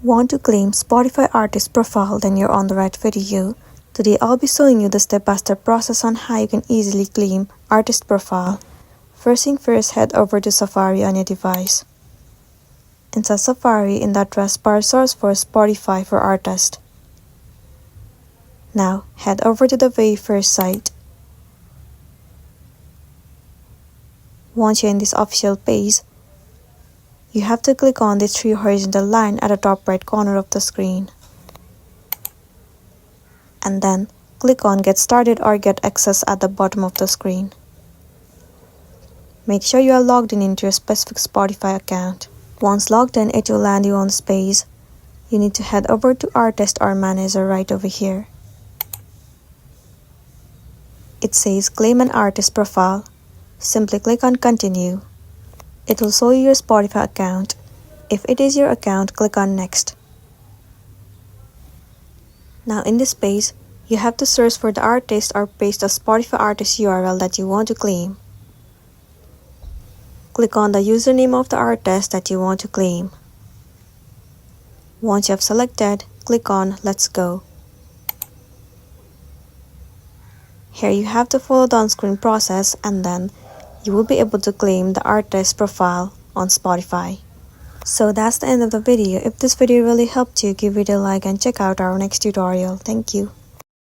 Want to claim Spotify artist profile? Then you're on the right video. Today I'll be showing you the step-by-step process on how you can easily claim artist profile. First thing first, head over to Safari on your device. Inside Safari, in the address bar, search for Spotify for Artist. Now head over to the very first site. Once you're in this official page, you have to click on the three horizontal line at the top right corner of the screen. And then click on Get Started or Get Access at the bottom of the screen. Make sure you are logged in into your specific Spotify account. Once logged in, it will land you on this page. You need to head over to Artist or Manager right over here. It says Claim an Artist Profile. Simply click on Continue. It will show you your Spotify account. If it is your account, click on Next. Now in this page, you have to search for the artist or paste the Spotify artist URL that you want to claim. Click on the username of the artist that you want to claim. Once you have selected, click on Let's Go. Here you have to follow the on-screen process and then you will be able to claim the artist profile on Spotify. So that's the end of the video. If this video really helped you, give it a like and check out our next tutorial. Thank you.